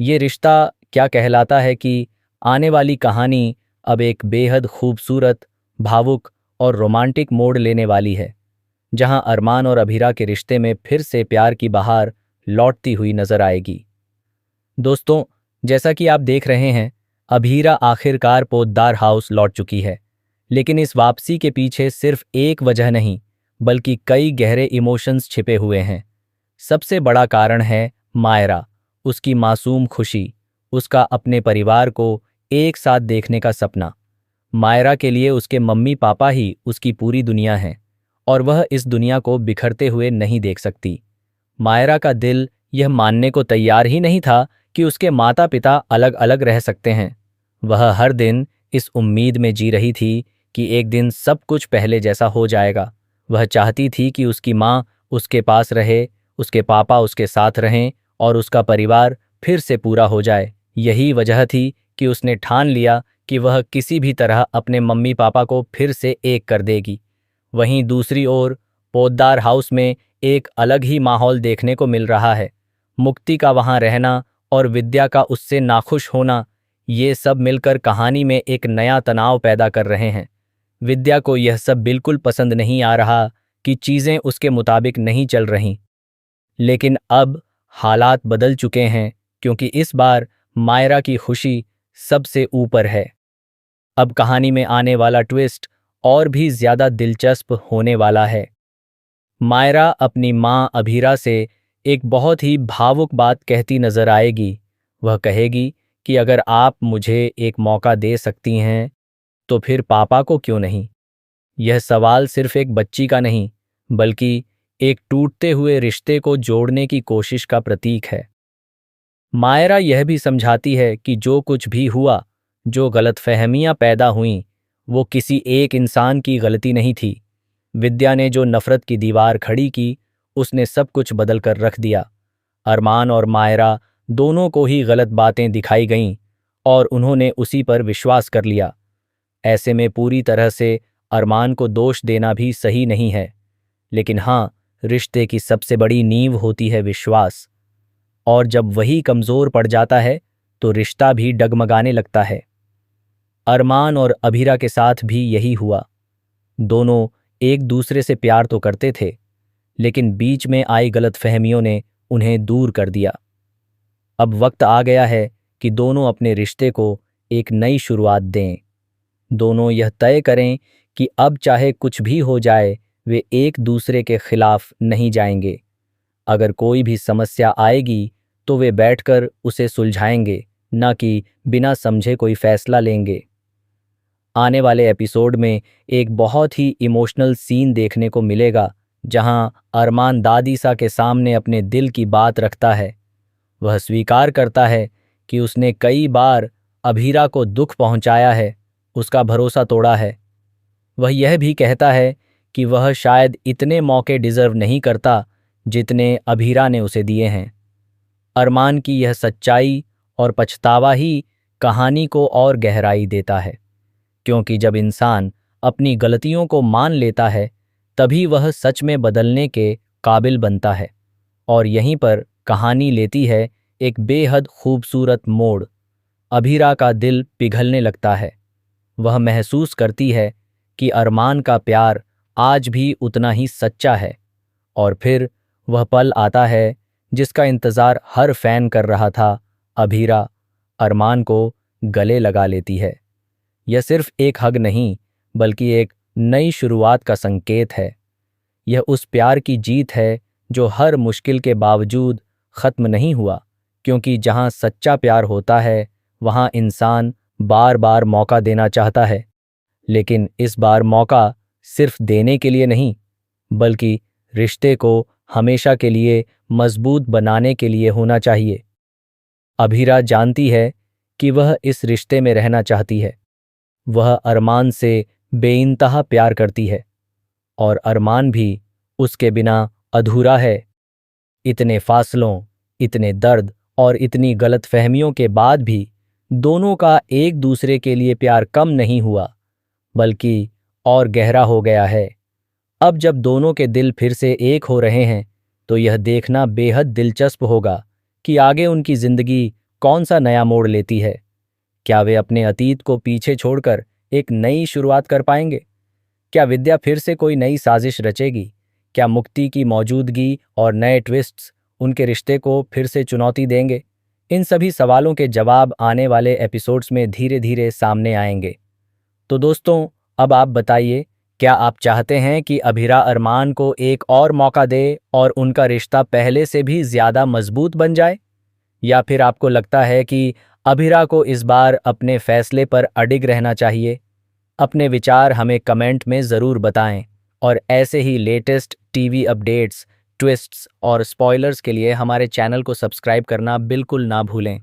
ये रिश्ता क्या कहलाता है कि आने वाली कहानी अब एक बेहद खूबसूरत, भावुक और रोमांटिक मोड़ लेने वाली है, जहां अरमान और अभीरा के रिश्ते में फिर से प्यार की बहार लौटती हुई नजर आएगी। दोस्तों, जैसा कि आप देख रहे हैं, अभीरा आखिरकार पोद्दार हाउस लौट चुकी है। लेकिन इस वापसी के पीछे सिर्फ एक वजह नहीं, बल्कि कई गहरे इमोशंस छिपे हुए हैं। सबसे बड़ा कारण है मायरा, उसकी मासूम खुशी, उसका अपने परिवार को एक साथ देखने का सपना। मायरा के लिए उसके मम्मी पापा ही उसकी पूरी दुनिया है, और वह इस दुनिया को बिखरते हुए नहीं देख सकती। मायरा का दिल यह मानने को तैयार ही नहीं था कि उसके माता पिता अलग अलग रह सकते हैं। वह हर दिन इस उम्मीद में जी रही थी कि एक दिन सब कुछ पहले जैसा हो जाएगा। वह चाहती थी कि उसकी माँ उसके पास रहे, उसके पापा उसके साथ रहें और उसका परिवार फिर से पूरा हो जाए। यही वजह थी कि उसने ठान लिया कि वह किसी भी तरह अपने मम्मी पापा को फिर से एक कर देगी। वहीं दूसरी ओर पोद्दार हाउस में एक अलग ही माहौल देखने को मिल रहा है। मुक्ति का वहां रहना और विद्या का उससे नाखुश होना, ये सब मिलकर कहानी में एक नया तनाव पैदा कर रहे हैं। विद्या को यह सब बिल्कुल पसंद नहीं आ रहा कि चीजें उसके मुताबिक नहीं चल रहीं। लेकिन अब हालात बदल चुके हैं, क्योंकि इस बार मायरा की खुशी सबसे ऊपर है। अब कहानी में आने वाला ट्विस्ट और भी ज्यादा दिलचस्प होने वाला है। मायरा अपनी माँ अभीरा से एक बहुत ही भावुक बात कहती नजर आएगी। वह कहेगी कि अगर आप मुझे एक मौका दे सकती हैं, तो फिर पापा को क्यों नहीं। यह सवाल सिर्फ एक बच्ची का नहीं, बल्कि एक टूटते हुए रिश्ते को जोड़ने की कोशिश का प्रतीक है। मायरा यह भी समझाती है कि जो कुछ भी हुआ, जो गलतफहमियां पैदा हुईं, वो किसी एक इंसान की गलती नहीं थी। विद्या ने जो नफरत की दीवार खड़ी की, उसने सब कुछ बदल कर रख दिया। अरमान और मायरा दोनों को ही गलत बातें दिखाई गईं, और उन्होंने उसी पर विश्वास कर लिया। ऐसे में पूरी तरह से अरमान को दोष देना भी सही नहीं है। लेकिन हाँ, रिश्ते की सबसे बड़ी नींव होती है विश्वास, और जब वही कमजोर पड़ जाता है तो रिश्ता भी डगमगाने लगता है। अरमान और अभीरा के साथ भी यही हुआ। दोनों एक दूसरे से प्यार तो करते थे, लेकिन बीच में आई गलतफहमियों ने उन्हें दूर कर दिया। अब वक्त आ गया है कि दोनों अपने रिश्ते को एक नई शुरुआत दें। दोनों यह तय करें कि अब चाहे कुछ भी हो जाए, वे एक दूसरे के खिलाफ नहीं जाएंगे। अगर कोई भी समस्या आएगी तो वे बैठकर उसे सुलझाएंगे, न कि बिना समझे कोई फैसला लेंगे। आने वाले एपिसोड में एक बहुत ही इमोशनल सीन देखने को मिलेगा, जहां अरमान दादी सा के सामने अपने दिल की बात रखता है। वह स्वीकार करता है कि उसने कई बार अभीरा को दुख पहुंचाया है, उसका भरोसा तोड़ा है। वह यह भी कहता है कि वह शायद इतने मौके डिजर्व नहीं करता जितने अभीरा ने उसे दिए हैं। अरमान की यह सच्चाई और पछतावा ही कहानी को और गहराई देता है, क्योंकि जब इंसान अपनी गलतियों को मान लेता है, तभी वह सच में बदलने के काबिल बनता है। और यहीं पर कहानी लेती है एक बेहद खूबसूरत मोड़। अभीरा का दिल पिघलने लगता है। वह महसूस करती है कि अरमान का प्यार आज भी उतना ही सच्चा है। और फिर वह पल आता है जिसका इंतज़ार हर फैन कर रहा था। अभीरा अरमान को गले लगा लेती है। यह सिर्फ एक हग नहीं, बल्कि एक नई शुरुआत का संकेत है। यह उस प्यार की जीत है जो हर मुश्किल के बावजूद खत्म नहीं हुआ, क्योंकि जहां सच्चा प्यार होता है, वहां इंसान बार बार मौका देना चाहता है। लेकिन इस बार मौका सिर्फ देने के लिए नहीं, बल्कि रिश्ते को हमेशा के लिए मजबूत बनाने के लिए होना चाहिए। अभीरा जानती है कि वह इस रिश्ते में रहना चाहती है। वह अरमान से बेइंतहा प्यार करती है, और अरमान भी उसके बिना अधूरा है। इतने फासलों, इतने दर्द और इतनी गलतफहमियों के बाद भी दोनों का एक दूसरे के लिए प्यार कम नहीं हुआ, बल्कि और गहरा हो गया है। अब जब दोनों के दिल फिर से एक हो रहे हैं, तो यह देखना बेहद दिलचस्प होगा कि आगे उनकी जिंदगी कौन सा नया मोड़ लेती है? क्या वे अपने अतीत को पीछे छोड़कर एक नई शुरुआत कर पाएंगे? क्या विद्या फिर से कोई नई साजिश रचेगी? क्या मुक्ति की मौजूदगी और नए ट्विस्ट्स उनके रिश्ते को फिर से चुनौती देंगे? इन सभी सवालों के जवाब आने वाले एपिसोड्स में धीरे धीरे सामने आएंगे। तो दोस्तों, अब आप बताइए, क्या आप चाहते हैं कि अभिरा अरमान को एक और मौका दे और उनका रिश्ता पहले से भी ज्यादा मजबूत बन जाए? या फिर आपको लगता है कि अभिरा को इस बार अपने फैसले पर अडिग रहना चाहिए? अपने विचार हमें कमेंट में ज़रूर बताएं और ऐसे ही लेटेस्ट टीवी अपडेट्स, ट्विस्ट्स और स्पॉयलर्स के लिए हमारे चैनल को सब्सक्राइब करना बिल्कुल ना भूलें।